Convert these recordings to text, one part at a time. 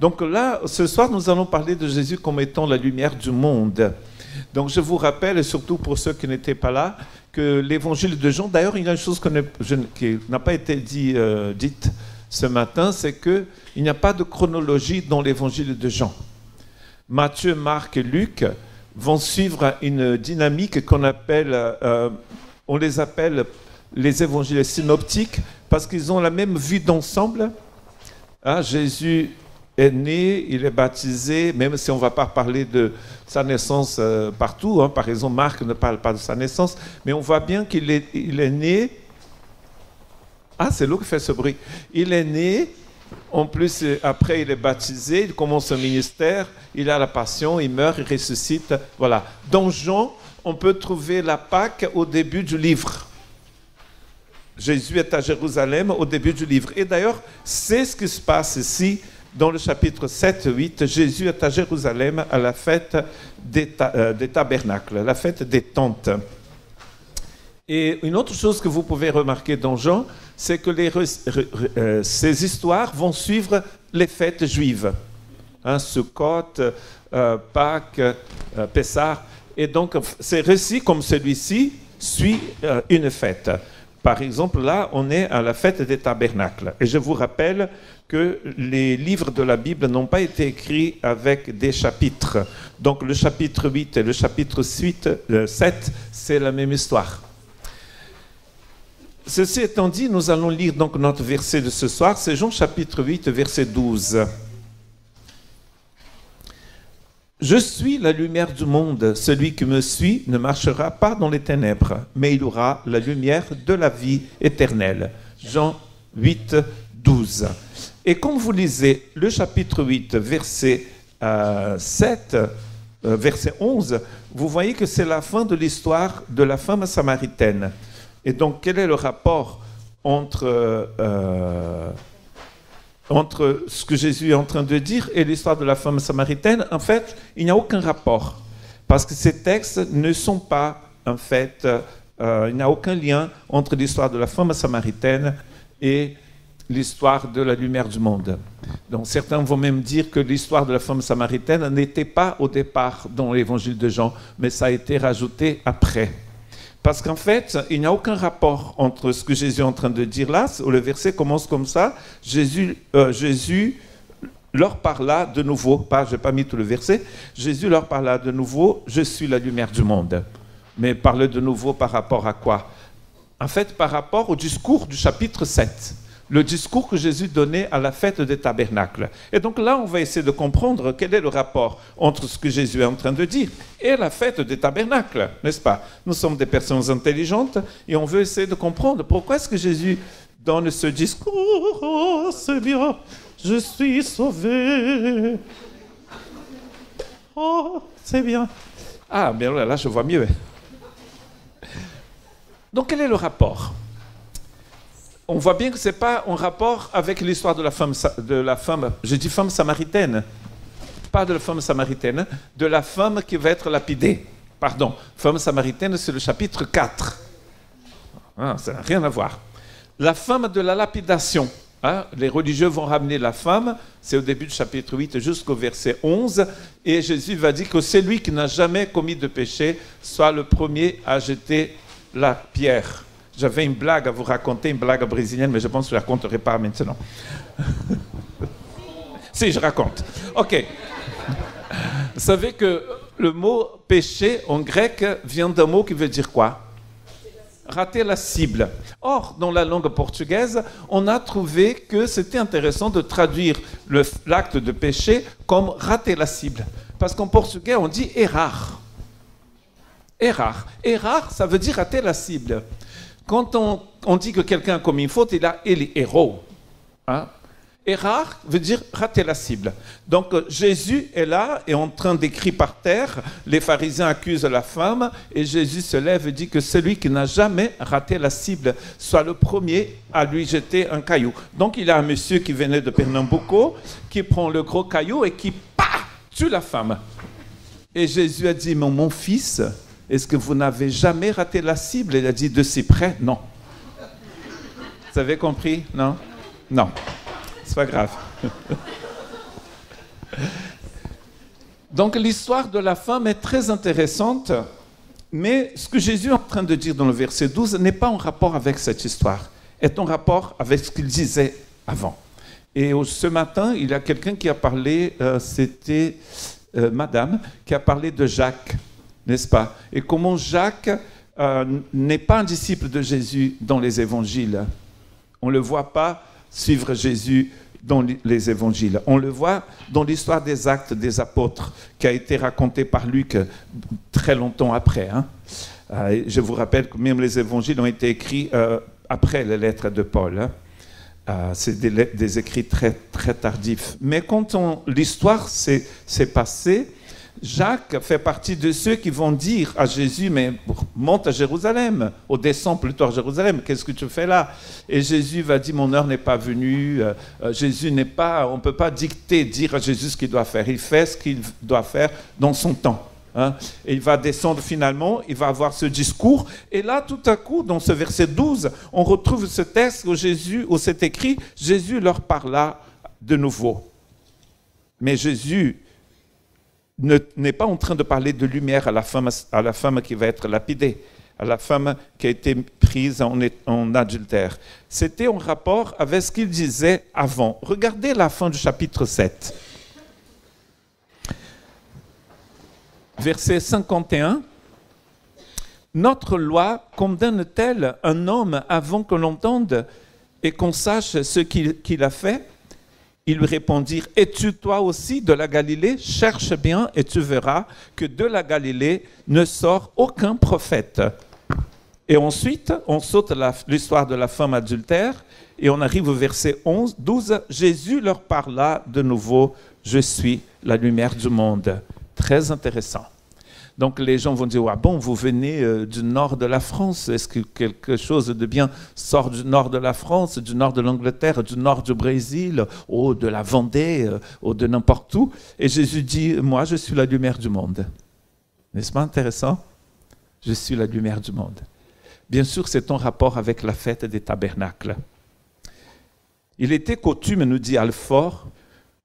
Donc là, ce soir, nous allons parler de Jésus comme étant la lumière du monde. Donc je vous rappelle, et surtout pour ceux qui n'étaient pas là, que l'évangile de Jean, d'ailleurs il y a une chose qui n'a pas été dite ce matin, c'est qu'il n'y a pas de chronologie dans l'évangile de Jean. Matthieu, Marc et Luc vont suivre une dynamique qu'on appelle, on les appelle les évangiles synoptiques, parce qu'ils ont la même vue d'ensemble. Hein, Jésus est né, il est baptisé, même si on ne va pas parler de sa naissance partout. Hein. Par exemple, Marc ne parle pas de sa naissance, mais on voit bien qu'il est né. Ah, c'est l'eau qui fait ce bruit. Il est né, en plus, après il est baptisé, il commence son ministère, il a la passion, il meurt, il ressuscite. Voilà. Dans Jean, on peut trouver la Pâque au début du livre. Jésus est à Jérusalem au début du livre. Et d'ailleurs, c'est ce qui se passe ici. Dans le chapitre 7-8, Jésus est à Jérusalem à la fête des tabernacles, la fête des tentes. Et une autre chose que vous pouvez remarquer dans Jean, c'est que ces histoires vont suivre les fêtes juives. Hein, Sukkot, Pâques, Pessah. Et donc, ces récits comme celui-ci suivent une fête. Par exemple, là, on est à la fête des tabernacles. Et je vous rappelle que les livres de la Bible n'ont pas été écrits avec des chapitres. Donc, le chapitre 8 et le chapitre 7, c'est la même histoire. Ceci étant dit, nous allons lire donc notre verset de ce soir. C'est Jean chapitre 8, verset 12. Je suis la lumière du monde. Celui qui me suit ne marchera pas dans les ténèbres, mais il aura la lumière de la vie éternelle. Jean 8, 12. Et quand vous lisez le chapitre 8, verset 7, verset 11, vous voyez que c'est la fin de l'histoire de la femme samaritaine. Et donc, quel est le rapport entre ce que Jésus est en train de dire et l'histoire de la femme samaritaine? En fait, il n'y a aucun rapport. Parce que ces textes ne sont pas, en fait, il n'y a aucun lien entre l'histoire de la femme samaritaine et l'histoire de la lumière du monde. Donc certains vont même dire que l'histoire de la femme samaritaine n'était pas au départ dans l'évangile de Jean, mais ça a été rajouté après. Parce qu'en fait, il n'y a aucun rapport entre ce que Jésus est en train de dire là. Le verset commence comme ça. Jésus leur parla de nouveau. Je n'ai pas mis tout le verset. Jésus leur parla de nouveau. Je suis la lumière du monde. Mais parle de nouveau par rapport à quoi? En fait, par rapport au discours du chapitre 7. Le discours que Jésus donnait à la fête des tabernacles. Et donc là, on va essayer de comprendre quel est le rapport entre ce que Jésus est en train de dire et la fête des tabernacles, n'est-ce pas? Nous sommes des personnes intelligentes et on veut essayer de comprendre pourquoi est-ce que Jésus donne ce discours. Oh, c'est bien, je suis sauvé. Oh, c'est bien. Ah, bien là, je vois mieux. Donc, quel est le rapport? On voit bien que ce n'est pas en rapport avec l'histoire de la femme, je dis femme samaritaine, pas de la femme samaritaine, de la femme qui va être lapidée. Pardon, femme samaritaine, c'est le chapitre 4. Ah, ça n'a rien à voir. La femme de la lapidation. Hein, les religieux vont ramener la femme, c'est au début du chapitre 8 jusqu'au verset 11, et Jésus va dire que celui qui n'a jamais commis de péché soit le premier à jeter la pierre. J'avais une blague à vous raconter, une blague brésilienne, mais je pense que je ne la raconterai pas maintenant. Si, je raconte. Ok. Vous savez que le mot péché en grec vient d'un mot qui veut dire quoi? Rater la cible. Or, dans la langue portugaise, on a trouvé que c'était intéressant de traduire l'acte de péché comme rater la cible. Parce qu'en portugais, on dit errar. Errar. Errar, ça veut dire rater la cible. Quand on dit que quelqu'un a commis une faute, il est héros. Hein? Errar veut dire rater la cible. Donc Jésus est là et en train d'écrire par terre. Les pharisiens accusent la femme et Jésus se lève et dit que celui qui n'a jamais raté la cible soit le premier à lui jeter un caillou. Donc il y a un monsieur qui venait de Pernambuco qui prend le gros caillou et qui tue la femme. Et Jésus a dit, mon fils, est-ce que vous n'avez jamais raté la cible? Il a dit, de si près, non. Vous avez compris? Non? Non. C'est pas grave. Donc l'histoire de la femme est très intéressante, mais ce que Jésus est en train de dire dans le verset 12 n'est pas en rapport avec cette histoire, est en rapport avec ce qu'il disait avant. Et ce matin, il y a quelqu'un qui a parlé, c'était Madame, qui a parlé de Jacques, n'est-ce pas? Et comment Jacques n'est pas un disciple de Jésus dans les évangiles. On ne le voit pas suivre Jésus dans les évangiles. On le voit dans l'histoire des actes des apôtres qui a été racontée par Luc très longtemps après. Hein. Je vous rappelle que même les évangiles ont été écrits après les lettres de Paul. Hein. C'est des écrits très, très tardifs. Mais quand l'histoire s'est passée, Jacques fait partie de ceux qui vont dire à Jésus, mais monte à Jérusalem, ou descends plutôt à Jérusalem, qu'est-ce que tu fais là? Et Jésus va dire, mon heure n'est pas venue, Jésus n'est pas, on ne peut pas dire à Jésus ce qu'il doit faire, il fait ce qu'il doit faire dans son temps. Hein? Et il va descendre finalement, il va avoir ce discours, et là tout à coup, dans ce verset 12, on retrouve ce texte où c'est écrit, Jésus leur parla de nouveau. Mais Jésus n'est pas en train de parler de lumière à la femme qui va être lapidée, à la femme qui a été prise en adultère. C'était en rapport avec ce qu'il disait avant. Regardez la fin du chapitre 7. Verset 51. Notre loi condamne-t-elle un homme avant qu'on l'entende et qu'on sache ce qu'il a fait? Ils lui répondirent, es-tu toi aussi de la Galilée? Cherche bien et tu verras que de la Galilée ne sort aucun prophète. Et ensuite, on saute l'histoire de la femme adultère et on arrive au verset 12. Jésus leur parla de nouveau, je suis la lumière du monde. Très intéressant. Donc les gens vont dire, ah bon, vous venez du nord de la France, est-ce que quelque chose de bien sort du nord de la France, du nord de l'Angleterre, du nord du Brésil, ou de la Vendée, ou de n'importe où? Et Jésus dit, moi je suis la lumière du monde. N'est-ce pas intéressant? Je suis la lumière du monde. Bien sûr, c'est en rapport avec la fête des tabernacles. Il était coutume, nous dit Alfort,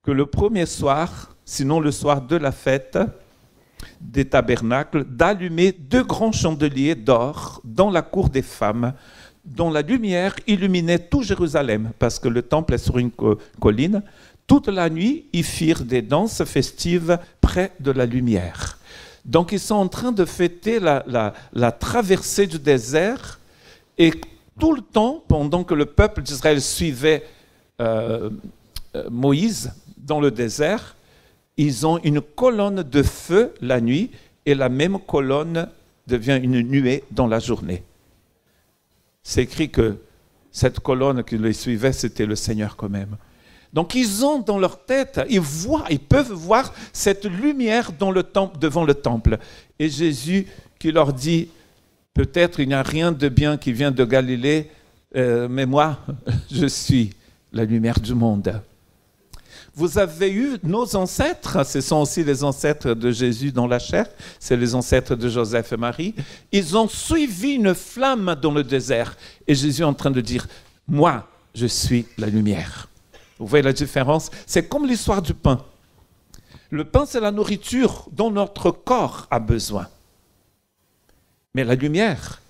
que le premier soir, sinon le soir de la fête des tabernacles, d'allumer 2 grands chandeliers d'or dans la cour des femmes, dont la lumière illuminait tout Jérusalem, parce que le temple est sur une colline. Toute la nuit, ils firent des danses festives près de la lumière. Donc ils sont en train de fêter la traversée du désert, et tout le temps, pendant que le peuple d'Israël suivait Moïse dans le désert, ils ont une colonne de feu la nuit et la même colonne devient une nuée dans la journée. C'est écrit que cette colonne qui les suivait, c'était le Seigneur quand même. Donc ils ont dans leur tête, ils peuvent voir cette lumière dans le temple, devant le temple. Et Jésus qui leur dit, peut-être il n'y a rien de bien qui vient de Galilée, mais moi, je suis la lumière du monde. Vous avez eu nos ancêtres, ce sont aussi les ancêtres de Jésus dans la chair, c'est les ancêtres de Joseph et Marie. Ils ont suivi une flamme dans le désert. Et Jésus est en train de dire, moi, je suis la lumière. Vous voyez la différence? C'est comme l'histoire du pain. Le pain, c'est la nourriture dont notre corps a besoin. Mais la lumière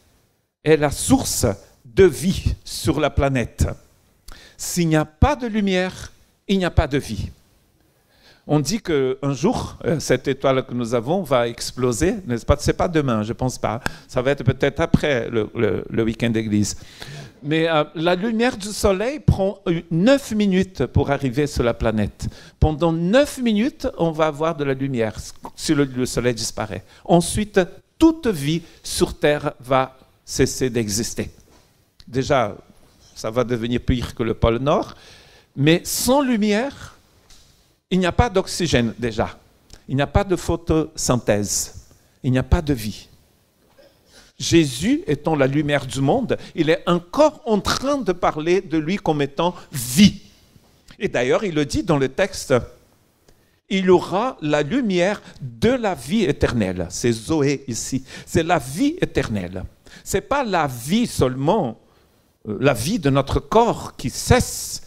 est la source de vie sur la planète. S'il n'y a pas de lumière, il n'y a pas de vie. On dit qu'un jour, cette étoile que nous avons va exploser, n'est-ce pas? Ce n'est pas demain, je ne pense pas. Ça va être peut-être après le week-end d'église. Mais la lumière du soleil prend 9 minutes pour arriver sur la planète. Pendant 9 minutes, on va avoir de la lumière si le soleil disparaît. Ensuite, toute vie sur Terre va cesser d'exister. Déjà, ça va devenir pire que le pôle Nord. Mais sans lumière, il n'y a pas d'oxygène déjà. Il n'y a pas de photosynthèse. Il n'y a pas de vie. Jésus étant la lumière du monde, il est encore en train de parler de lui comme étant vie. Et d'ailleurs, il le dit dans le texte, il aura la lumière de la vie éternelle. C'est Zoé ici. C'est la vie éternelle. Ce n'est pas la vie seulement, la vie de notre corps qui cesse,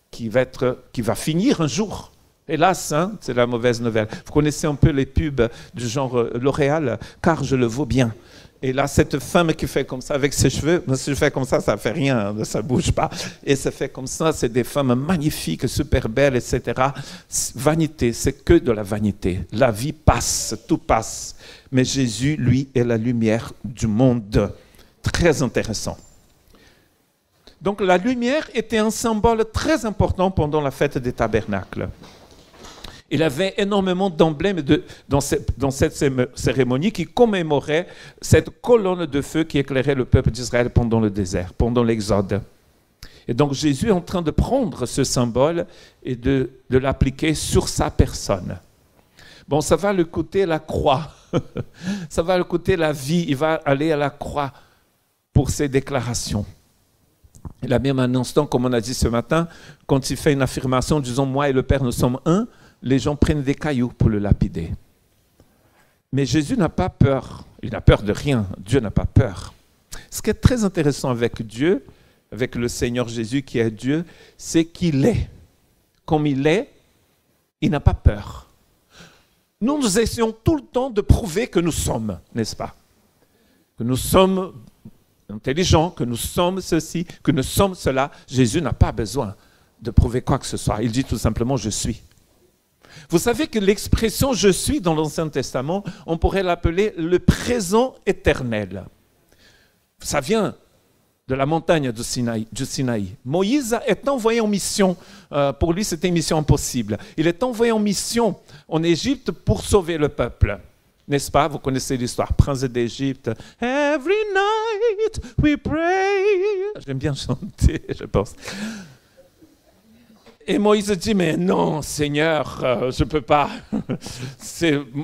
qui va finir un jour. Hélas, hein, c'est la mauvaise nouvelle. Vous connaissez un peu les pubs du genre L'Oréal, car je le vaux bien. Et là, cette femme qui fait comme ça avec ses cheveux, si je fais comme ça ne fait rien, ça ne bouge pas. Et ça fait comme ça, c'est des femmes magnifiques, super belles, etc. Vanité, c'est que de la vanité. La vie passe, tout passe. Mais Jésus, lui, est la lumière du monde. Très intéressant. Donc la lumière était un symbole très important pendant la fête des tabernacles. Il avait énormément d'emblèmes dans cette cérémonie qui commémorait cette colonne de feu qui éclairait le peuple d'Israël pendant le désert, pendant l'Exode. Et donc Jésus est en train de prendre ce symbole et de l'appliquer sur sa personne. Bon, ça va le coûter la croix, ça va le coûter la vie, il va aller à la croix pour ses déclarations. Il a même un instant, comme on a dit ce matin, quand il fait une affirmation disant « Moi et le Père, nous sommes un », les gens prennent des cailloux pour le lapider. Mais Jésus n'a pas peur. Il n'a peur de rien. Dieu n'a pas peur. Ce qui est très intéressant avec Dieu, avec le Seigneur Jésus qui est Dieu, c'est qu'il est. Comme il est, il n'a pas peur. Nous essayons tout le temps de prouver que nous sommes, n'est-ce pas? Que nous sommes intelligents, que nous sommes ceci, que nous sommes cela. Jésus n'a pas besoin de prouver quoi que ce soit. Il dit tout simplement « Je suis ». Vous savez que l'expression « je suis » dans l'Ancien Testament, on pourrait l'appeler le présent éternel. Ça vient de la montagne du Sinaï. Moïse est envoyé en mission. Pour lui, c'était une mission impossible. Il est envoyé en mission en Égypte pour sauver le peuple. N'est-ce pas? Vous connaissez l'histoire. Prince d'Égypte. Every night we pray. J'aime bien chanter, je pense. Et Moïse dit, mais non, Seigneur, je ne peux pas.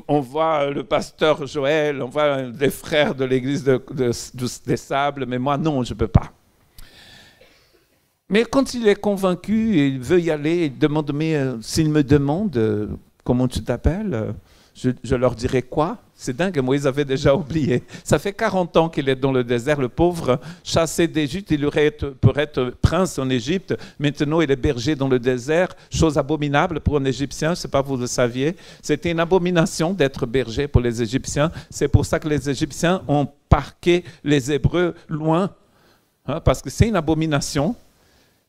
On voit le pasteur Joël, on voit les frères de l'église des Sables, mais moi, non, je ne peux pas. Mais quand il est convaincu, il veut y aller, il demande, mais s'il me demande, comment tu t'appelles? Je leur dirai quoi? C'est dingue, Moïse avait déjà oublié. Ça fait 40 ans qu'il est dans le désert, le pauvre, chassé d'Égypte. Il pourrait être prince en Égypte. Maintenant, il est berger dans le désert. Chose abominable pour un Égyptien, je ne sais pas si vous le saviez. C'était une abomination d'être berger pour les Égyptiens. C'est pour ça que les Égyptiens ont parqué les Hébreux loin, hein, parce que c'est une abomination.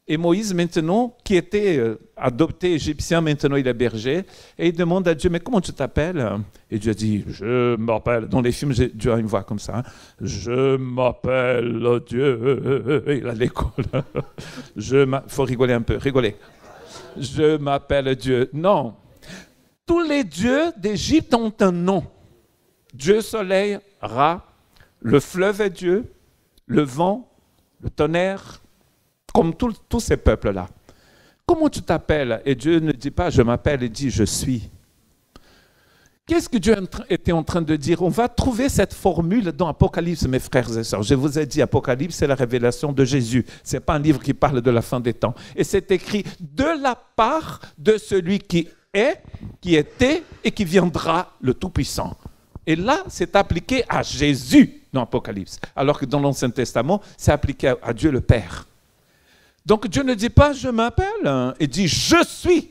Et Moïse, maintenant, qui était adopté égyptien, maintenant il est berger, et il demande à Dieu, mais comment tu t'appelles? Et Dieu dit, je m'appelle, dans les films, Dieu a une voix comme ça, hein, je m'appelle Dieu, il a l'école, il faut rigoler un peu, rigoler. Je m'appelle Dieu. Non, tous les dieux d'Égypte ont un nom. Dieu soleil, Ra, le fleuve est Dieu, le vent, le tonnerre, comme tous ces peuples-là. Comment tu t'appelles? Et Dieu ne dit pas « je m'appelle », il dit « je suis ». Qu'est-ce que Dieu était en train de dire? On va trouver cette formule dans Apocalypse, mes frères et sœurs. Je vous ai dit, Apocalypse, c'est la révélation de Jésus. Ce n'est pas un livre qui parle de la fin des temps. Et c'est écrit de la part de celui qui est, qui était et qui viendra, le Tout-Puissant. Et là, c'est appliqué à Jésus dans Apocalypse. Alors que dans l'Ancien Testament, c'est appliqué à Dieu le Père. Donc Dieu ne dit pas « je m'appelle », il dit « je suis ».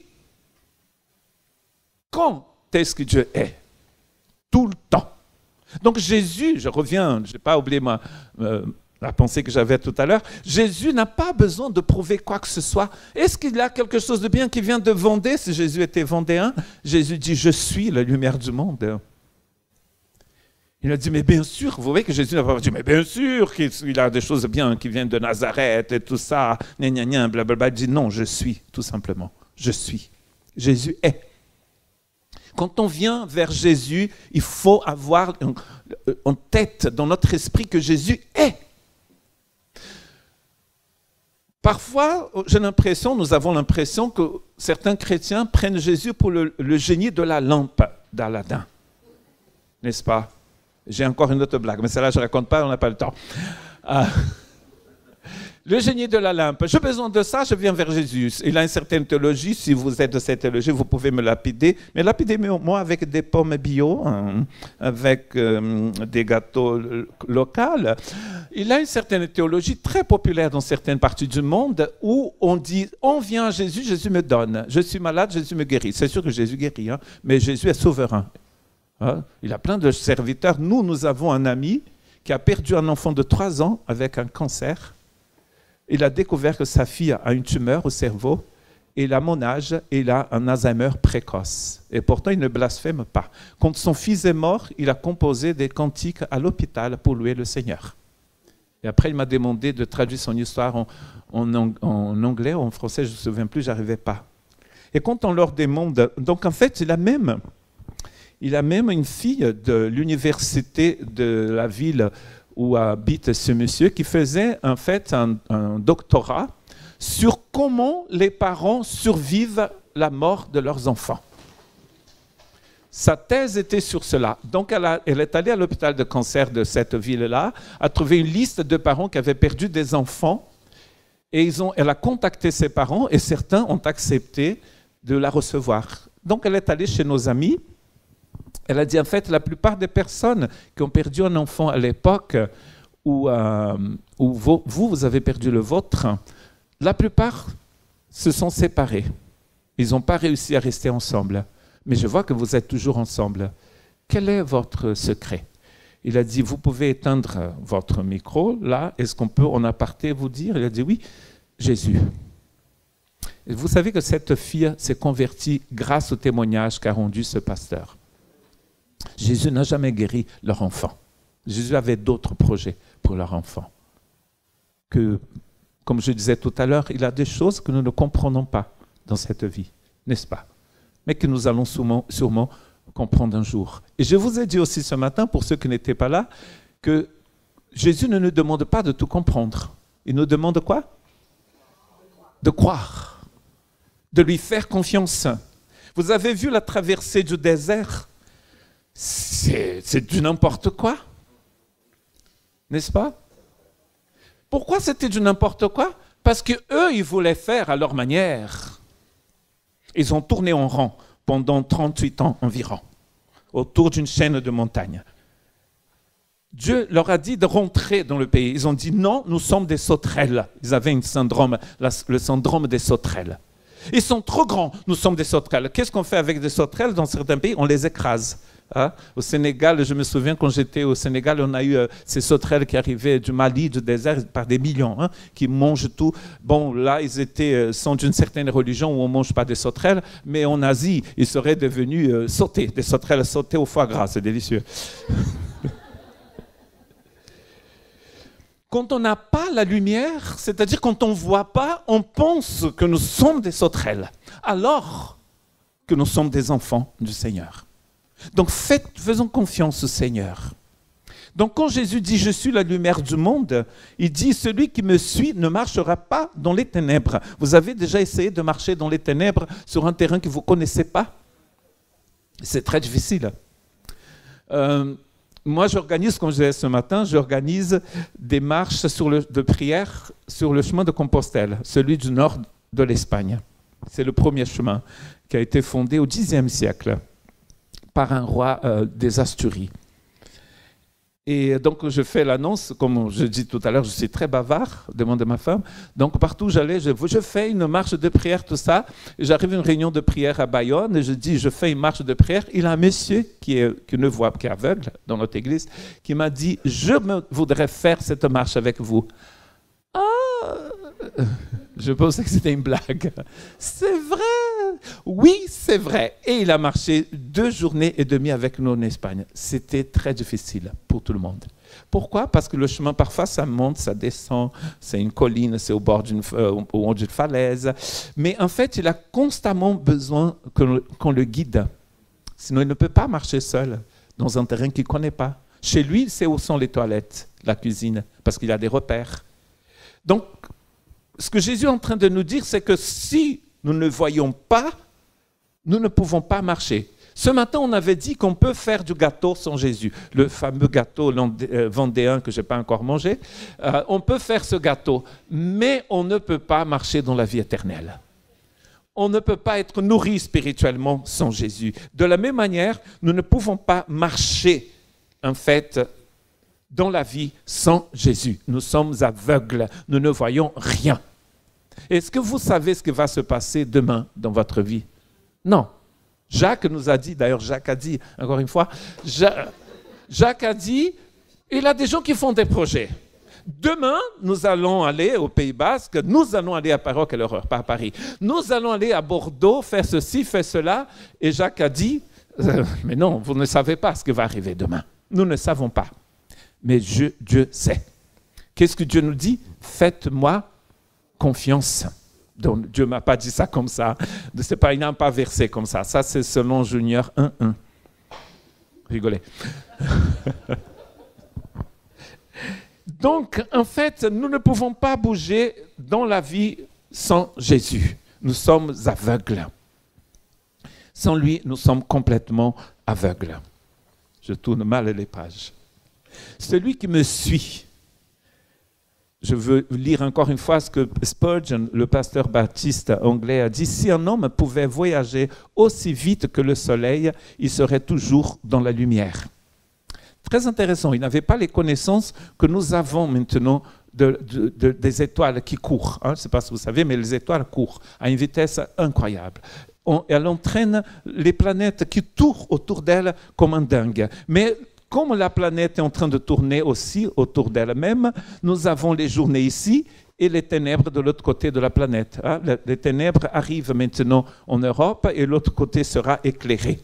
Quand est-ce que Dieu est? Tout le temps. Donc Jésus, je reviens, je n'ai pas oublié la pensée que j'avais tout à l'heure, Jésus n'a pas besoin de prouver quoi que ce soit. Est-ce qu'il y a quelque chose de bien qui vient de Vendée? Si Jésus était vendéen, Jésus dit « je suis la lumière du monde ». Il a dit, mais bien sûr, vous voyez que Jésus n'a pas dit, mais bien sûr qu'il a des choses bien qui viennent de Nazareth et tout ça, blablabla. Il dit, non, je suis, tout simplement. Je suis. Jésus est. Quand on vient vers Jésus, il faut avoir en tête, dans notre esprit, que Jésus est. Parfois, nous avons l'impression que certains chrétiens prennent Jésus pour le génie de la lampe d'Aladin. N'est-ce pas? J'ai encore une autre blague, mais celle-là, je ne raconte pas, on n'a pas le temps. Le génie de la lampe. J'ai besoin de ça, je viens vers Jésus. Il a une certaine théologie. Si vous êtes de cette théologie, vous pouvez me lapider. Mais lapidez-moi avec des pommes bio, hein, avec des gâteaux locaux. Il a une certaine théologie très populaire dans certaines parties du monde où on dit, on vient à Jésus, Jésus me donne. Je suis malade, Jésus me guérit. C'est sûr que Jésus guérit, hein, mais Jésus est souverain. Hein? Il a plein de serviteurs. Nous avons un ami qui a perdu un enfant de 3 ans avec un cancer. Il a découvert que sa fille a une tumeur au cerveau. Et à mon âge, il a un Alzheimer précoce. Et pourtant, il ne blasphème pas. Quand son fils est mort, il a composé des cantiques à l'hôpital pour louer le Seigneur. Et après, il m'a demandé de traduire son histoire en anglais ou en français, je ne me souviens plus, je n'arrivais pas. Et quand on leur demande... Donc en fait, il a même une fille de l'université de la ville où habite ce monsieur qui faisait en fait un doctorat sur comment les parents survivent la mort de leurs enfants. Sa thèse était sur cela. Donc elle est allée à l'hôpital de cancer de cette ville-là, a trouvé une liste de parents qui avaient perdu des enfants et elle a contacté ses parents et certains ont accepté de la recevoir. Donc elle est allée chez nos amis. Elle a dit, en fait, la plupart des personnes qui ont perdu un enfant à l'époque où vous avez perdu le vôtre, la plupart se sont séparés. Ils n'ont pas réussi à rester ensemble. Mais je vois que vous êtes toujours ensemble. Quel est votre secret? Il a dit, vous pouvez éteindre votre micro, là, est-ce qu'on peut en aparté vous dire? Il a dit, oui, Jésus. Et vous savez que cette fille s'est convertie grâce au témoignage qu'a rendu ce pasteur. Jésus n'a jamais guéri leur enfant. Jésus avait d'autres projets pour leur enfant. Que, comme je disais tout à l'heure, il a des choses que nous ne comprenons pas dans cette vie, n'est-ce pas? Mais que nous allons sûrement comprendre un jour. Et je vous ai dit aussi ce matin, pour ceux qui n'étaient pas là, que Jésus ne nous demande pas de tout comprendre. Il nous demande quoi? De croire, de lui faire confiance. Vous avez vu la traversée du désert? C'est du n'importe quoi, n'est-ce pas? Pourquoi c'était du n'importe quoi? Parce qu'eux, ils voulaient faire à leur manière. Ils ont tourné en rond pendant 38 ans environ, autour d'une chaîne de montagnes. Dieu leur a dit de rentrer dans le pays. Ils ont dit non, nous sommes des sauterelles. Ils avaient le syndrome des sauterelles. Ils sont trop grands, nous sommes des sauterelles. Qu'est-ce qu'on fait avec des sauterelles dans certains pays? On les écrase. Hein? Au Sénégal, je me souviens quand j'étais au Sénégal, on a eu ces sauterelles qui arrivaient du Mali, du désert, par des millions, hein, qui mangent tout. Bon, là, ils sont d'une certaine religion où on ne mange pas des sauterelles, mais en Asie, ils seraient devenus sautés, des sauterelles sautées au foie gras, c'est délicieux. Quand on n'a pas la lumière, c'est-à-dire quand on ne voit pas, on pense que nous sommes des sauterelles, alors que nous sommes des enfants du Seigneur. Donc faisons confiance au Seigneur. Donc quand Jésus dit « Je suis la lumière du monde », il dit « Celui qui me suit ne marchera pas dans les ténèbres ». Vous avez déjà essayé de marcher dans les ténèbres sur un terrain que vous ne connaissez pas? C'est très difficile. Moi, j'organise, comme je disais ce matin, j'organise des marches de prière sur le chemin de Compostelle, celui du nord de l'Espagne. C'est le premier chemin qui a été fondé au Xe siècle par un roi des Asturies. Et donc, je fais l'annonce, comme je dis tout à l'heure, je suis très bavard, demande ma femme. Donc, partout où j'allais, je fais une marche de prière, tout ça. J'arrive à une réunion de prière à Bayonne et je dis, je fais une marche de prière. Il y a un monsieur qui est aveugle dans notre église, qui m'a dit, je voudrais faire cette marche avec vous. Ah! Je pensais que c'était une blague. C'est vrai! Oui, c'est vrai. Et il a marché 2 journées et demie avec nous en Espagne. C'était très difficile pour tout le monde. Pourquoi? Parce que le chemin, parfois, ça monte, ça descend, c'est une colline, c'est au bord d'une falaise. Mais en fait, il a constamment besoin qu'on le guide. Sinon, il ne peut pas marcher seul dans un terrain qu'il ne connaît pas. Chez lui, c'est où sont les toilettes, la cuisine, parce qu'il a des repères. Donc, ce que Jésus est en train de nous dire, c'est que si nous ne voyons pas, nous ne pouvons pas marcher. Ce matin, on avait dit qu'on peut faire du gâteau sans Jésus. Le fameux gâteau vendéen que je n'ai pas encore mangé. On peut faire ce gâteau, mais on ne peut pas marcher dans la vie éternelle. On ne peut pas être nourri spirituellement sans Jésus. De la même manière, nous ne pouvons pas marcher, en fait, dans la vie sans Jésus. Nous sommes aveugles, nous ne voyons rien. Est-ce que vous savez ce qui va se passer demain dans votre vie? Non. Jacques nous a dit, d'ailleurs Jacques a dit, encore une fois, Jacques a dit, il a des gens qui font des projets. Demain, nous allons aller au Pays Basque, nous allons aller à Paroc et l'Horreur, pas à Paris. Nous allons aller à Bordeaux, faire ceci, faire cela. Et Jacques a dit, mais non, vous ne savez pas ce qui va arriver demain. Nous ne savons pas. Mais Dieu sait. Qu'est-ce que Dieu nous dit? Faites-moi confiance. Donc, Dieu ne m'a pas dit ça comme ça. Il n'a pas versé comme ça. Ça, c'est selon Junior 1.1. Rigolez. Donc, en fait, nous ne pouvons pas bouger dans la vie sans Jésus. Nous sommes aveugles. Sans lui, nous sommes complètement aveugles. Je tourne mal les pages. Celui qui me suit, je veux lire encore une fois ce que Spurgeon, le pasteur baptiste anglais, a dit. Si un homme pouvait voyager aussi vite que le soleil, il serait toujours dans la lumière. Très intéressant, il n'avait pas les connaissances que nous avons maintenant des étoiles qui courent. Je ne sais pas si vous savez, mais les étoiles courent à une vitesse incroyable. Elle entraîne les planètes qui tournent autour d'elle comme un dingue. Mais comme la planète est en train de tourner aussi autour d'elle-même, nous avons les journées ici et les ténèbres de l'autre côté de la planète. Les ténèbres arrivent maintenant en Europe et l'autre côté sera éclairé.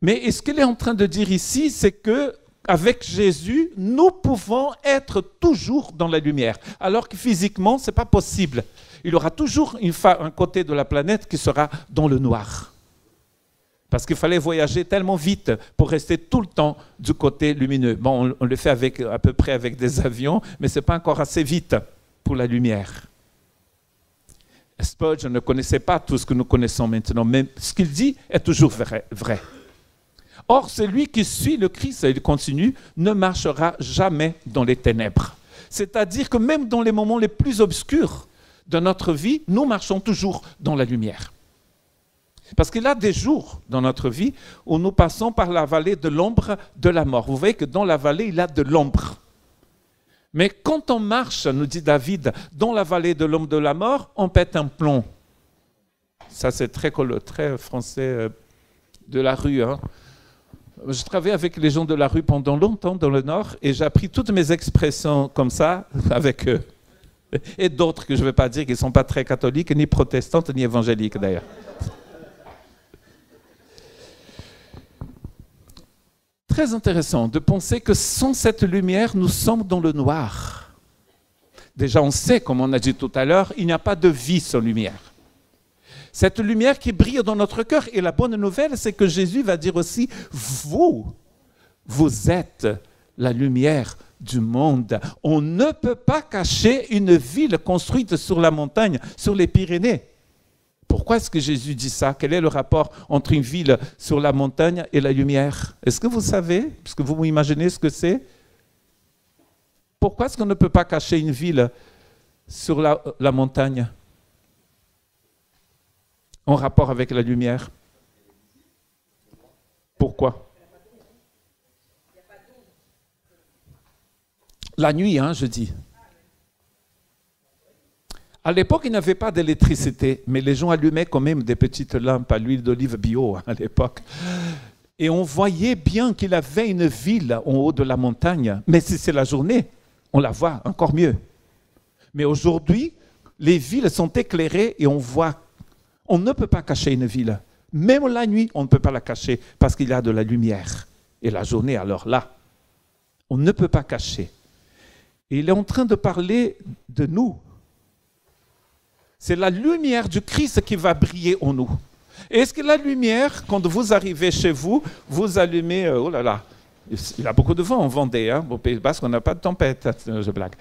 Mais ce qu'il est en train de dire ici, c'est qu'avec Jésus, nous pouvons être toujours dans la lumière, alors que physiquement, ce n'est pas possible. Il y aura toujours un côté de la planète qui sera dans le noir. Parce qu'il fallait voyager tellement vite pour rester tout le temps du côté lumineux. Bon, on le fait à peu près avec des avions, mais ce n'est pas encore assez vite pour la lumière. Spurgeon ne connaissait pas tout ce que nous connaissons maintenant, mais ce qu'il dit est toujours vrai. Or, celui qui suit le Christ, et il continue, ne marchera jamais dans les ténèbres. C'est-à-dire que même dans les moments les plus obscurs de notre vie, nous marchons toujours dans la lumière. Parce qu'il y a des jours dans notre vie où nous passons par la vallée de l'ombre de la mort. Vous voyez que dans la vallée, il y a de l'ombre. Mais quand on marche, nous dit David, dans la vallée de l'ombre de la mort, on pète un plomb. Ça, c'est très français de la rue. Je travaillais avec les gens de la rue pendant longtemps dans le Nord et j'ai appris toutes mes expressions comme ça avec eux. Et d'autres que je ne vais pas dire qui ne sont pas très catholiques, ni protestantes, ni évangéliques d'ailleurs. Très intéressant de penser que sans cette lumière, nous sommes dans le noir. Déjà, on sait, comme on a dit tout à l'heure, il n'y a pas de vie sans lumière. Cette lumière qui brille dans notre cœur. Et la bonne nouvelle, c'est que Jésus va dire aussi, vous êtes la lumière du monde. On ne peut pas cacher une ville construite sur la montagne, sur les Pyrénées. Pourquoi est-ce que Jésus dit ça? Quel est le rapport entre une ville sur la montagne et la lumière? Est-ce que vous savez? Est-ce que vous vous imaginez ce que c'est? Pourquoi est-ce qu'on ne peut pas cacher une ville sur la montagne en rapport avec la lumière? Pourquoi? La nuit, je dis. À l'époque, il n'y avait pas d'électricité, mais les gens allumaient quand même des petites lampes à l'huile d'olive bio à l'époque. Et on voyait bien qu'il avait une ville en haut de la montagne. Mais si c'est la journée, on la voit encore mieux. Mais aujourd'hui, les villes sont éclairées et on voit. On ne peut pas cacher une ville. Même la nuit, on ne peut pas la cacher parce qu'il y a de la lumière. Et la journée, alors là, on ne peut pas cacher. Et il est en train de parler de nous. C'est la lumière du Christ qui va briller en nous. Est-ce que la lumière, quand vous arrivez chez vous, vous allumez... oh là là, il y a beaucoup de vent en Vendée. Au Pays Basque, on n'a pas de tempête. Je blague.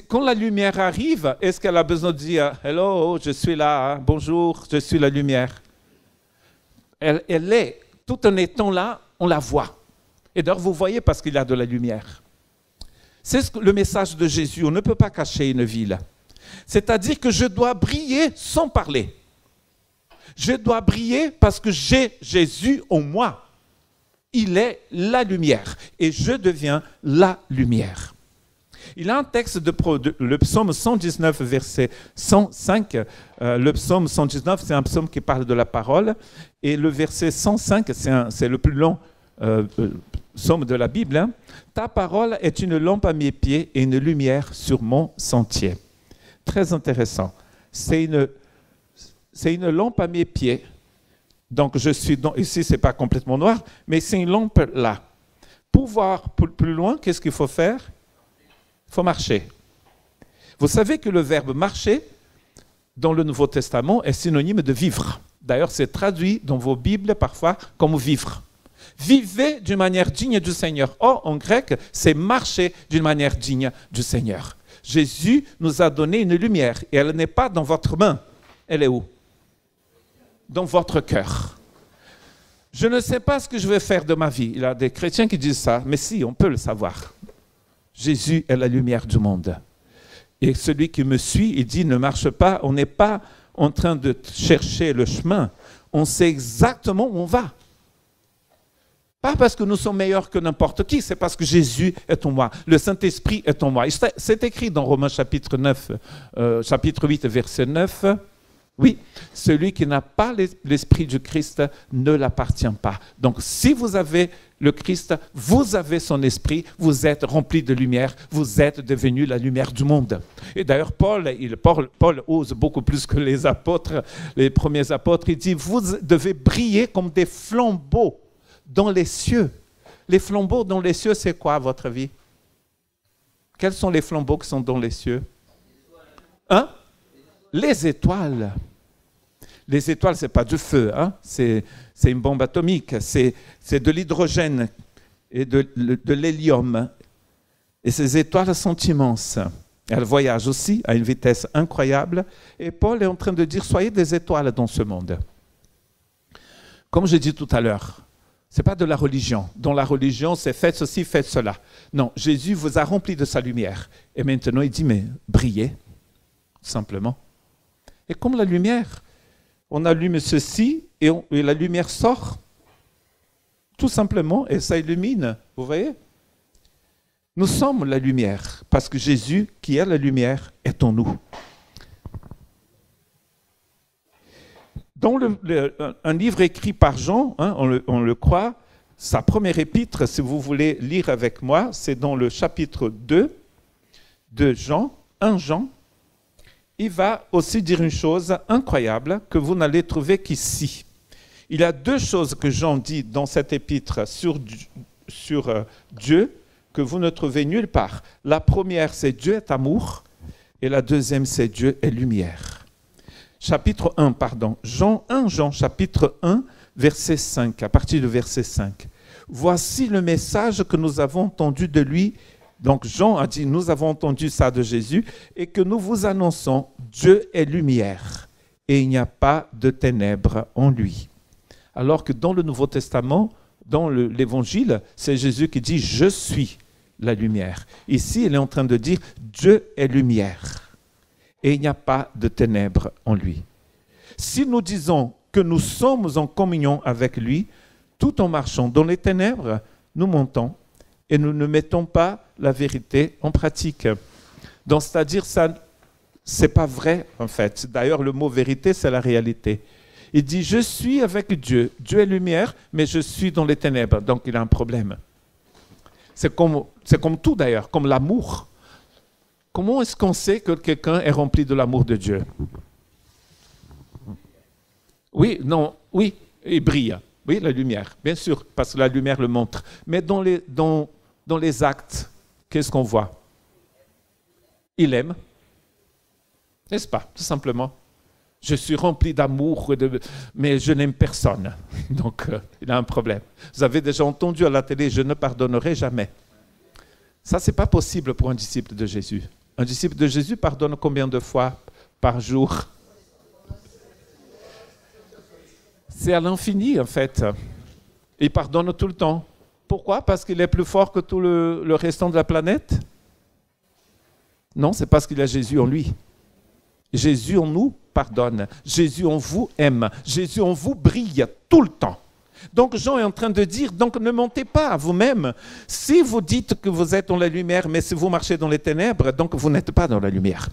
Quand la lumière arrive, est-ce qu'elle a besoin de dire « Hello, je suis là, bonjour, je suis la lumière ». Elle est, tout en étant là, on la voit. Et d'ailleurs, vous voyez parce qu'il y a de la lumière. C'est le message de Jésus. On ne peut pas cacher une ville. C'est-à-dire que je dois briller sans parler. Je dois briller parce que j'ai Jésus en moi. Il est la lumière et je deviens la lumière. Il y a un texte le psaume 119, verset 105. Le psaume 119, c'est un psaume qui parle de la parole. Et le verset 105, c'est le plus long psaume de la Bible. Hein. Ta parole est une lampe à mes pieds et une lumière sur mon sentier. Très intéressant. C'est une lampe à mes pieds. Donc, ici, ce n'est pas complètement noir, mais c'est une lampe là. Pour voir plus loin, qu'est-ce qu'il faut faire? Il faut marcher. Vous savez que le verbe marcher, dans le Nouveau Testament, est synonyme de vivre. D'ailleurs, c'est traduit dans vos Bibles parfois comme vivre. Vivez d'une manière digne du Seigneur. Or, en grec, c'est marcher d'une manière digne du Seigneur. Jésus nous a donné une lumière et elle n'est pas dans votre main. Elle est où? Dans votre cœur. Je ne sais pas ce que je vais faire de ma vie. Il y a des chrétiens qui disent ça, mais si, on peut le savoir. Jésus est la lumière du monde. Et celui qui me suit, il dit, ne marche pas, on n'est pas en train de chercher le chemin. On sait exactement où on va. Pas parce que nous sommes meilleurs que n'importe qui, c'est parce que Jésus est en moi. Le Saint-Esprit est en moi. C'est écrit dans Romains chapitre 8, verset 9. Oui, celui qui n'a pas l'Esprit du Christ ne l'appartient pas. Donc, si vous avez le Christ, vous avez son Esprit, vous êtes rempli de lumière, vous êtes devenu la lumière du monde. Et d'ailleurs, Paul ose beaucoup plus que les apôtres, les premiers apôtres. Il dit, vous devez briller comme des flambeaux dans les cieux. Les flambeaux dans les cieux, c'est quoi à votre avis? Quels sont les flambeaux qui sont dans les cieux? Hein? Les étoiles. Les étoiles, ce n'est pas du feu, hein? C'est une bombe atomique, c'est de l'hydrogène et de l'hélium. Et ces étoiles sont immenses. Elles voyagent aussi à une vitesse incroyable. Et Paul est en train de dire, soyez des étoiles dans ce monde. Comme je dis tout à l'heure, ce n'est pas de la religion. Dans la religion, c'est faites ceci, faites cela. Non, Jésus vous a rempli de sa lumière. Et maintenant, il dit, mais brillez, simplement. Et comme la lumière, on allume ceci et la lumière sort, tout simplement, et ça illumine. Vous voyez? Nous sommes la lumière, parce que Jésus, qui est la lumière, est en nous. Dans un livre écrit par Jean, hein, on le croit, sa première épître, si vous voulez lire avec moi, c'est dans le chapitre 2 de Jean, 1 Jean. Il va aussi dire une chose incroyable que vous n'allez trouver qu'ici. Il y a deux choses que Jean dit dans cette épître sur Dieu que vous ne trouvez nulle part. La première, c'est Dieu est amour, et la deuxième, c'est Dieu est lumière. Chapitre 1, pardon. Jean, chapitre 1, verset 5, à partir du verset 5. Voici le message que nous avons entendu de lui. Donc Jean a dit, nous avons entendu ça de Jésus, et que nous vous annonçons, Dieu est lumière, et il n'y a pas de ténèbres en lui. Alors que dans le Nouveau Testament, dans l'Évangile, c'est Jésus qui dit, je suis la lumière. Ici, il est en train de dire, Dieu est lumière, et il n'y a pas de ténèbres en lui. Si nous disons que nous sommes en communion avec lui, tout en marchant dans les ténèbres, nous mentons, et nous ne mettons pas la vérité en pratique. Donc, c'est-à-dire, ça, c'est pas vrai, en fait. D'ailleurs, le mot vérité, c'est la réalité. Il dit, je suis avec Dieu. Dieu est lumière, mais je suis dans les ténèbres. Donc, il a un problème. C'est comme tout, d'ailleurs, comme l'amour. Comment est-ce qu'on sait que quelqu'un est rempli de l'amour de Dieu? Oui, non, oui, il brille. Oui, la lumière, bien sûr, parce que la lumière le montre. Mais dans les actes, qu'est-ce qu'on voit? Il aime, n'est-ce pas, tout simplement. Je suis rempli d'amour, mais je n'aime personne. Donc, il a un problème. Vous avez déjà entendu à la télé, je ne pardonnerai jamais. Ça, ce n'est pas possible pour un disciple de Jésus. Un disciple de Jésus pardonne combien de fois par jour? C'est à l'infini, en fait. Il pardonne tout le temps. Pourquoi? Parce qu'il est plus fort que tout le restant de la planète? Non, c'est parce qu'il a Jésus en lui. Jésus en nous pardonne. Jésus en vous aime. Jésus en vous brille tout le temps. Donc Jean est en train de dire, donc ne mentez pas à vous-même. Si vous dites que vous êtes dans la lumière, mais si vous marchez dans les ténèbres, donc vous n'êtes pas dans la lumière.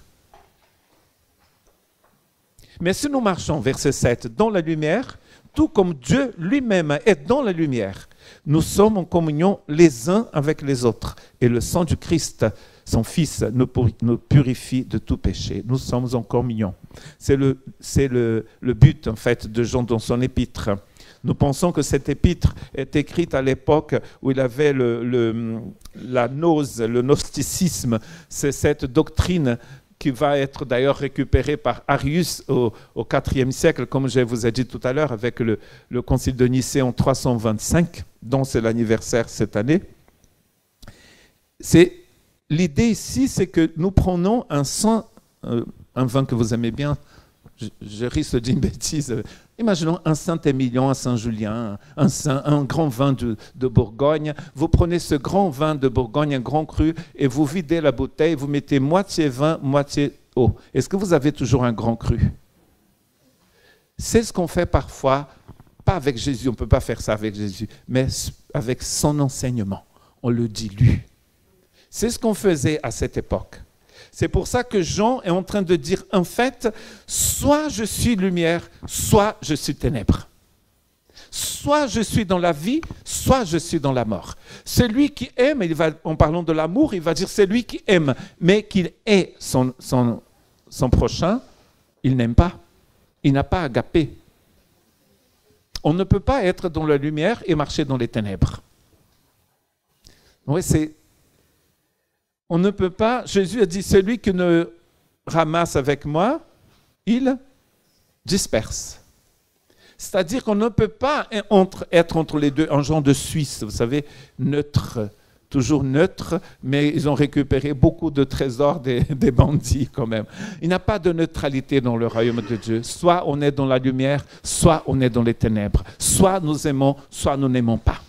Mais si nous marchons, verset 7, dans la lumière, tout comme Dieu lui-même est dans la lumière, nous sommes en communion les uns avec les autres. Et le sang du Christ, son Fils, nous purifie de tout péché. Nous sommes en communion. C'est le but, en fait, de Jean dans son épître. Nous pensons que cette épître est écrite à l'époque où il avait la gnose, le gnosticisme. C'est cette doctrine qui va être d'ailleurs récupérée par Arius au IVe siècle, comme je vous ai dit tout à l'heure, avec le concile de Nicée en 325, dont c'est l'anniversaire cette année. L'idée ici, c'est que nous prenons un vin que vous aimez bien. Je risque de dire une bêtise. Imaginons un Saint-Émilion, un Saint-Julien, un grand vin de Bourgogne. Vous prenez ce grand vin de Bourgogne, un grand cru, et vous videz la bouteille, vous mettez moitié vin, moitié eau. Est-ce que vous avez toujours un grand cru? C'est ce qu'on fait parfois, pas avec Jésus, on ne peut pas faire ça avec Jésus, mais avec son enseignement. On le dilue. C'est ce qu'on faisait à cette époque. C'est pour ça que Jean est en train de dire, en fait, soit je suis lumière, soit je suis ténèbres. Soit je suis dans la vie, soit je suis dans la mort. Celui qui aime, en parlant de l'amour, il va dire celui qui aime, mais qu'il est son prochain, il n'aime pas. Il n'a pas agapé. On ne peut pas être dans la lumière et marcher dans les ténèbres. Oui, on ne peut pas, Jésus a dit, celui qui ne ramasse avec moi, il disperse. C'est-à-dire qu'on ne peut pas être entre les deux, un genre de Suisse, vous savez, neutre, toujours neutre, mais ils ont récupéré beaucoup de trésors des bandits quand même. Il n'y a pas de neutralité dans le royaume de Dieu. Soit on est dans la lumière, soit on est dans les ténèbres. Soit nous aimons, soit nous n'aimons pas.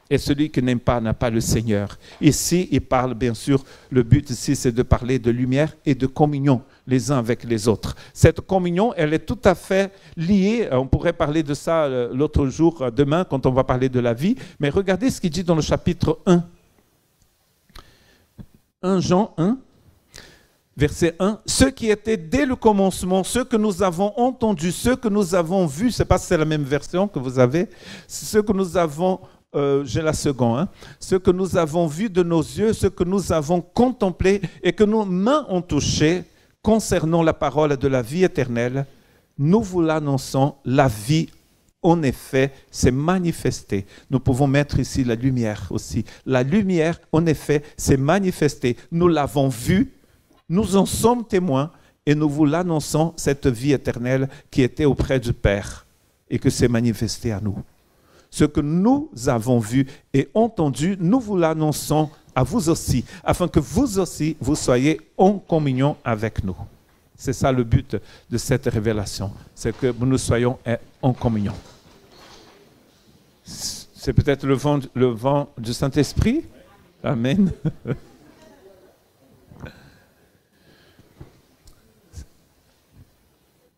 Et celui qui n'aime pas n'a pas le Seigneur. Ici, il parle, bien sûr, le but ici, c'est de parler de lumière et de communion les uns avec les autres. Cette communion, elle est tout à fait liée, on pourrait parler de ça l'autre jour, demain, quand on va parler de la vie, mais regardez ce qu'il dit dans le chapitre 1. 1 Jean 1, verset 1. Ceux qui étaient dès le commencement, ceux que nous avons entendus, ceux que nous avons vus, je ne sais pas si c'est la même version que vous avez, ceux que nous avons... j'ai la seconde. Ce que nous avons vu de nos yeux, ce que nous avons contemplé et que nos mains ont touché concernant la parole de la vie éternelle, nous vous l'annonçons, la vie, en effet, s'est manifestée. Nous pouvons mettre ici la lumière aussi. La lumière, en effet, s'est manifestée. Nous l'avons vue, nous en sommes témoins et nous vous l'annonçons, cette vie éternelle qui était auprès du Père et que s'est manifestée à nous. Ce que nous avons vu et entendu, nous vous l'annonçons à vous aussi, afin que vous aussi, vous soyez en communion avec nous. C'est ça le but de cette révélation, c'est que nous soyons en communion. C'est peut-être le vent du Saint-Esprit. Amen.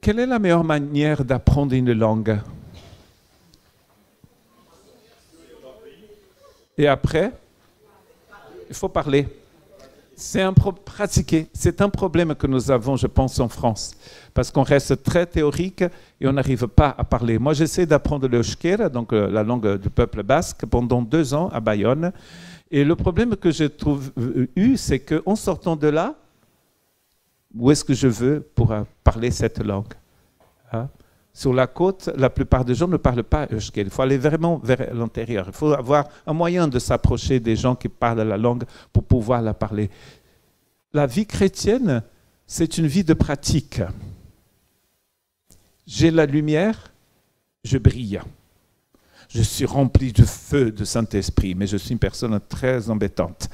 Quelle est la meilleure manière d'apprendre une langue ? Et après, il faut parler. Pratiquer. C'est un problème que nous avons, je pense, en France. Parce qu'on reste très théorique et on n'arrive pas à parler. Moi, j'essaie d'apprendre le euskera, donc la langue du peuple basque, pendant 2 ans à Bayonne. Et le problème que j'ai eu, c'est qu'en sortant de là, où est-ce que je veux pour parler cette langue ? Sur la côte, la plupart des gens ne parlent pas euskera. Il faut aller vraiment vers l'intérieur. Il faut avoir un moyen de s'approcher des gens qui parlent la langue pour pouvoir la parler. La vie chrétienne, c'est une vie de pratique. J'ai la lumière, je brille. Je suis rempli du feu du Saint-Esprit, mais je suis une personne très embêtante.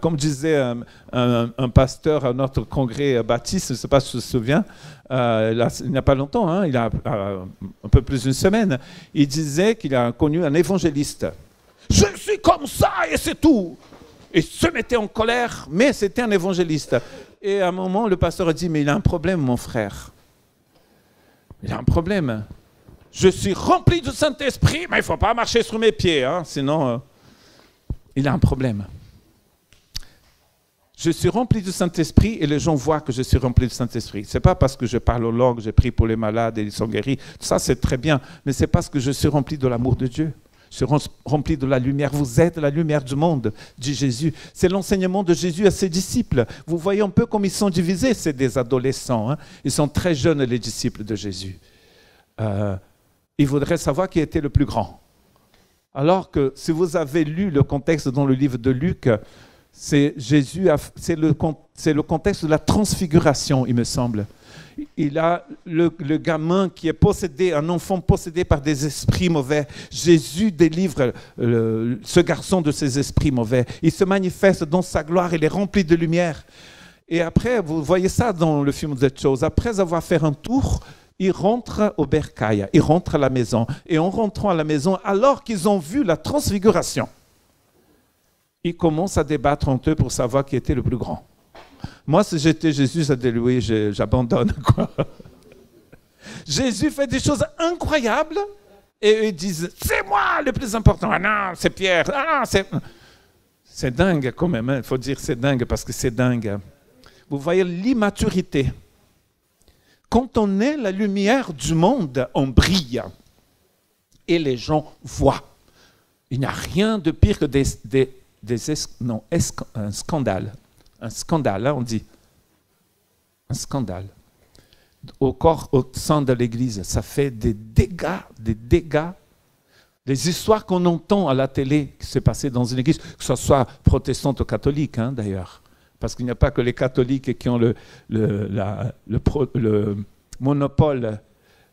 Comme disait un pasteur à notre congrès baptiste, je ne sais pas si tu te souviens, il n'y a pas longtemps, hein, il y a un peu plus d'une semaine, il disait qu'il a connu un évangéliste. Je suis comme ça et c'est tout. Il se mettait en colère, mais c'était un évangéliste. Et à un moment, le pasteur a dit, mais il a un problème, mon frère. Il a un problème. Je suis rempli du Saint-Esprit, mais il ne faut pas marcher sur mes pieds, hein, sinon il a un problème. Je suis rempli du Saint-Esprit et les gens voient que je suis rempli du Saint-Esprit. Ce n'est pas parce que je parle aux langues, j'ai prié pour les malades et ils sont guéris. Ça, c'est très bien, mais c'est parce que je suis rempli de l'amour de Dieu. Je suis rempli de la lumière. Vous êtes la lumière du monde, dit Jésus. C'est l'enseignement de Jésus à ses disciples. Vous voyez un peu comme ils sont divisés, c'est des adolescents. Hein. Ils sont très jeunes, les disciples de Jésus. Ils voudraient savoir qui était le plus grand. Alors que si vous avez lu le contexte dans le livre de Luc, c'est le contexte de la transfiguration, il me semble. Il a le gamin qui est possédé, un enfant possédé par des esprits mauvais. Jésus délivre ce garçon de ces esprits mauvais. Il se manifeste dans sa gloire, il est rempli de lumière. Et après, vous voyez ça dans le film The Chose, après avoir fait un tour, il rentre au bercail, il rentre à la maison. Et en rentrant à la maison, alors qu'ils ont vu la transfiguration, ils commencent à débattre entre eux pour savoir qui était le plus grand. Moi, si j'étais Jésus, ça dit oui, j'abandonne, quoi. Jésus fait des choses incroyables et eux disent c'est moi le plus important. Ah non, c'est Pierre. Ah non, c'est dingue quand même. Il faut dire c'est dingue parce que c'est dingue. Vous voyez l'immaturité. Quand on est la lumière du monde, on brille et les gens voient. Il n'y a rien de pire que un scandale. Un scandale, hein, on dit. Un scandale. Au sein de l'Église, ça fait des dégâts. Des histoires qu'on entend à la télé qui s'est passées dans une église, que ce soit protestante ou catholique, hein, d'ailleurs. Parce qu'il n'y a pas que les catholiques qui ont le monopole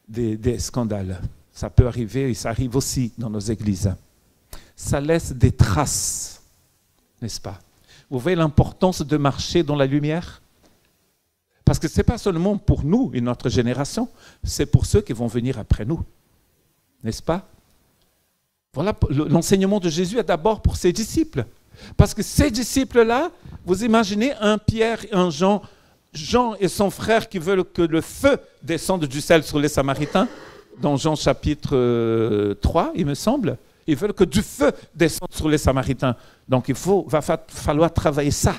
des scandales. Ça peut arriver et ça arrive aussi dans nos églises. Ça laisse des traces, n'est-ce pas? Vous voyez l'importance de marcher dans la lumière? Parce que ce n'est pas seulement pour nous et notre génération, c'est pour ceux qui vont venir après nous. N'est-ce pas? Voilà, l'enseignement de Jésus est d'abord pour ses disciples. Parce que ces disciples-là, vous imaginez un Pierre et un Jean, Jean et son frère qui veulent que le feu descende du ciel sur les Samaritains, dans Jean chapitre 3, il me semble. Ils veulent que du feu descende sur les Samaritains. Donc il va falloir travailler ça.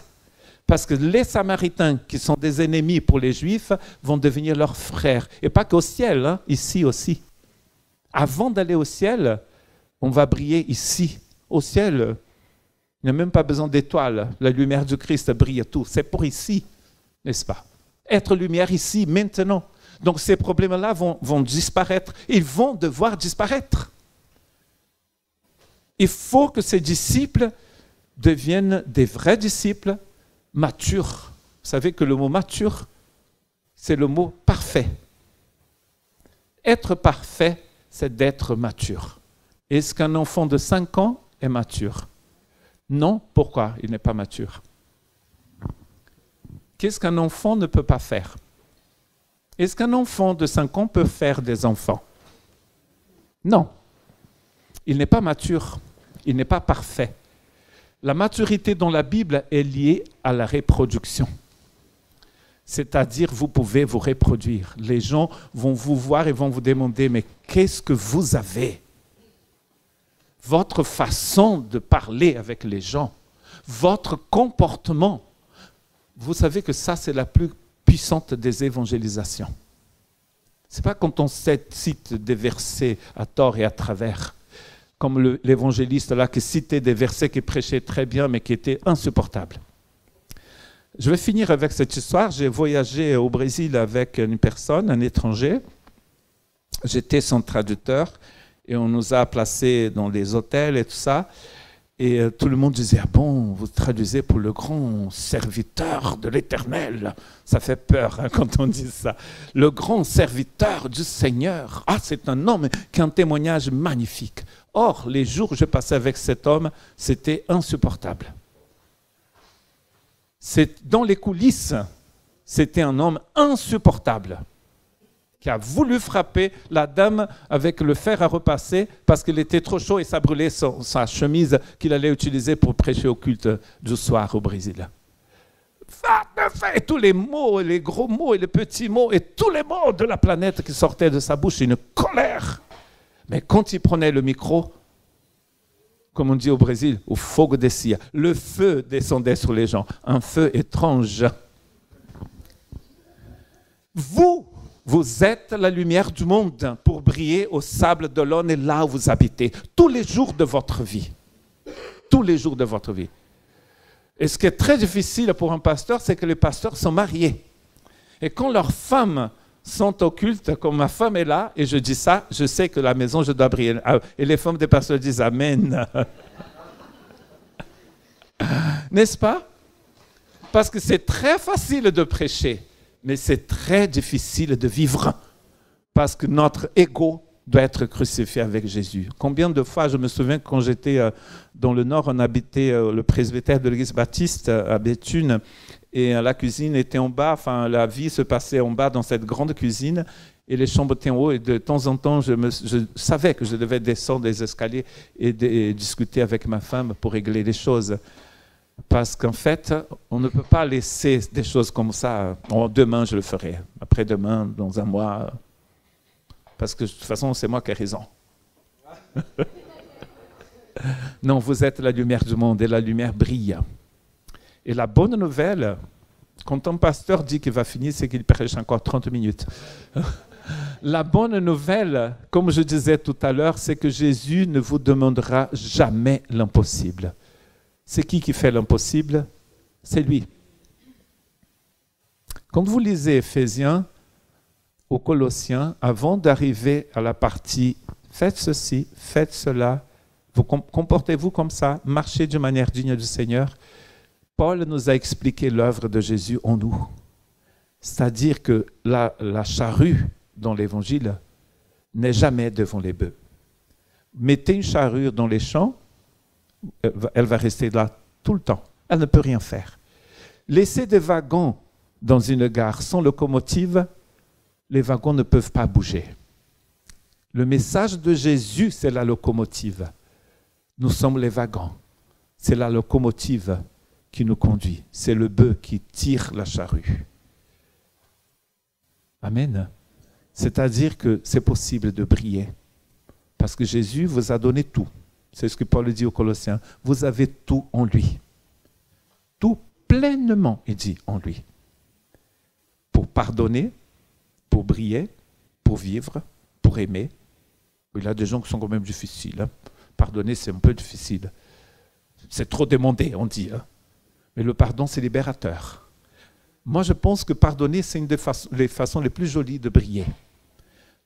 Parce que les Samaritains, qui sont des ennemis pour les Juifs, vont devenir leurs frères. Et pas qu'au ciel, hein, ici aussi. Avant d'aller au ciel, on va briller ici. Au ciel, il n'y a même pas besoin d'étoiles. La lumière du Christ brille tout. C'est pour ici, n'est-ce pas? Être lumière ici, maintenant. Donc ces problèmes-là vont disparaître. Ils vont devoir disparaître. Il faut que ces disciples deviennent des vrais disciples matures. Vous savez que le mot mature, c'est le mot parfait. Être parfait, c'est d'être mature. Est-ce qu'un enfant de 5 ans est mature? Non. Pourquoi il n'est pas mature? Qu'est-ce qu'un enfant ne peut pas faire? Est-ce qu'un enfant de 5 ans peut faire des enfants? Non. Il n'est pas mature. Il n'est pas parfait. La maturité dans la Bible est liée à la reproduction. C'est-à-dire, vous pouvez vous reproduire. Les gens vont vous voir et vont vous demander, mais qu'est-ce que vous avez? Votre façon de parler avec les gens, votre comportement. Vous savez que ça, c'est la plus puissante des évangélisations. Ce n'est pas quand on cite des versets à tort et à travers, comme l'évangéliste là qui citait des versets qui prêchaient très bien, mais qui étaient insupportables. Je vais finir avec cette histoire. J'ai voyagé au Brésil avec une personne, un étranger. J'étais son traducteur et on nous a placés dans des hôtels et tout ça. Et tout le monde disait, ah bon, vous traduisez pour le grand serviteur de l'Éternel. Ça fait peur quand on dit ça. Le grand serviteur du Seigneur. Ah, c'est un homme qui a un témoignage magnifique. Or, les jours que je passais avec cet homme, c'était insupportable. Dans les coulisses, c'était un homme insupportable qui a voulu frapper la dame avec le fer à repasser parce qu'il était trop chaud et ça brûlait sa chemise qu'il allait utiliser pour prêcher au culte du soir au Brésil. Et tous les mots, et les gros mots et les petits mots et tous les mots de la planète qui sortaient de sa bouche, une colère. Mais quand il prenait le micro, comme on dit au Brésil, au fogo descia, le feu descendait sur les gens, un feu étrange. Vous êtes la lumière du monde pour briller au sable d'Olonne et là où vous habitez, tous les jours de votre vie. Tous les jours de votre vie. Et ce qui est très difficile pour un pasteur, c'est que les pasteurs sont mariés. Et quand leurs femmes sont au culte, comme ma femme est là, et je dis ça, je sais que la maison, je dois briller. Et les femmes des pasteurs disent Amen. N'est-ce pas? Parce que c'est très facile de prêcher. Mais c'est très difficile de vivre parce que notre ego doit être crucifié avec Jésus. Combien de fois, je me souviens quand j'étais dans le Nord, on habitait le presbytère de l'église baptiste à Béthune et la cuisine était en bas, enfin la vie se passait en bas dans cette grande cuisine et les chambres étaient en haut et de temps en temps, je savais que je devais descendre les escaliers et discuter avec ma femme pour régler les choses. Parce qu'en fait, on ne peut pas laisser des choses comme ça. Oh, demain, je le ferai. Après-demain, dans un mois. Parce que de toute façon, c'est moi qui ai raison. Non, vous êtes la lumière du monde et la lumière brille. Et la bonne nouvelle, quand un pasteur dit qu'il va finir, c'est qu'il prêche encore 30 minutes. La bonne nouvelle, comme je disais tout à l'heure, c'est que Jésus ne vous demandera jamais l'impossible. C'est qui fait l'impossible? C'est lui. Quand vous lisez Éphésiens aux Colossiens, avant d'arriver à la partie « faites ceci, faites cela », vous comportez-vous comme ça, marchez d'une manière digne du Seigneur, Paul nous a expliqué l'œuvre de Jésus en nous. C'est-à-dire que la charrue dans l'Évangile n'est jamais devant les bœufs. Mettez une charrue dans les champs, elle va rester là tout le temps. Elle ne peut rien faire. Laissez des wagons dans une gare sans locomotive, les wagons ne peuvent pas bouger. Le message de Jésus, c'est la locomotive. Nous sommes les wagons. C'est la locomotive qui nous conduit. C'est le bœuf qui tire la charrue. Amen. C'est-à-dire que c'est possible de briller. Parce que Jésus vous a donné tout. C'est ce que Paul dit aux Colossiens. Vous avez tout en lui. Tout pleinement, il dit, en lui. Pour pardonner, pour briller, pour vivre, pour aimer. Il y a des gens qui sont quand même difficiles. Pardonner, c'est un peu difficile. C'est trop demandé, on dit. Mais le pardon, c'est libérateur. Moi, je pense que pardonner, c'est une des façons les plus jolies de briller.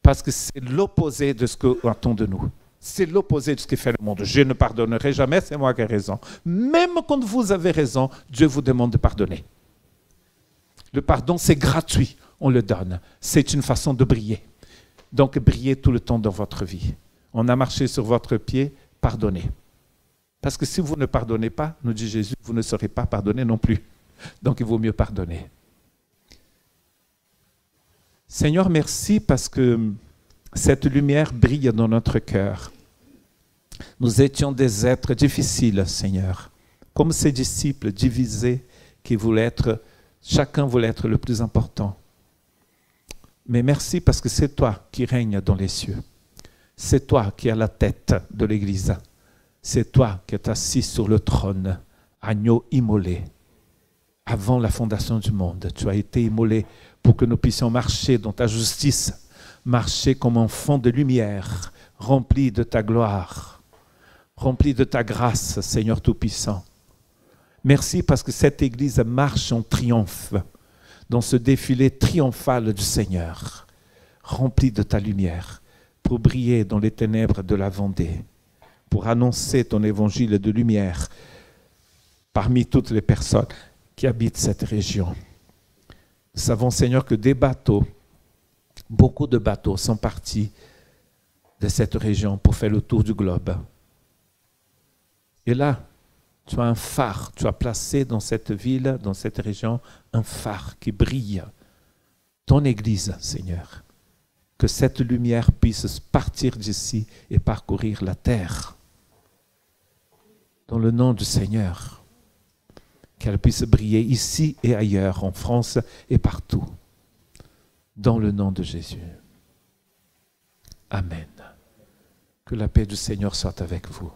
Parce que c'est l'opposé de ce qu'on attend de nous. C'est l'opposé de ce qui fait le monde. Je ne pardonnerai jamais, c'est moi qui ai raison. Même quand vous avez raison, Dieu vous demande de pardonner. Le pardon, c'est gratuit, on le donne. C'est une façon de briller. Donc, brillez tout le temps dans votre vie. On a marché sur votre pied, pardonnez. Parce que si vous ne pardonnez pas, nous dit Jésus, vous ne serez pas pardonné non plus. Donc, il vaut mieux pardonner. Seigneur, merci parce que cette lumière brille dans notre cœur. Nous étions des êtres difficiles, Seigneur, comme ces disciples divisés qui chacun voulait être le plus important. Mais merci parce que c'est toi qui règnes dans les cieux. C'est toi qui as la tête de l'Église. C'est toi qui es assis sur le trône, agneau immolé. Avant la fondation du monde, tu as été immolé pour que nous puissions marcher dans ta justice, marcher comme enfants de lumière, remplis de ta gloire, remplis de ta grâce, Seigneur Tout-Puissant. Merci parce que cette Église marche en triomphe dans ce défilé triomphal du Seigneur, rempli de ta lumière, pour briller dans les ténèbres de la Vendée. pour annoncer ton évangile de lumière parmi toutes les personnes qui habitent cette région. Nous savons, Seigneur, que des bateaux, beaucoup de bateaux sont partis de cette région pour faire le tour du globe. Et là, tu as un phare, tu as placé dans cette ville, dans cette région, un phare qui brille. Ton Église, Seigneur, que cette lumière puisse partir d'ici et parcourir la terre. Dans le nom du Seigneur, qu'elle puisse briller ici et ailleurs, en France et partout. Dans le nom de Jésus. Amen. Que la paix du Seigneur soit avec vous.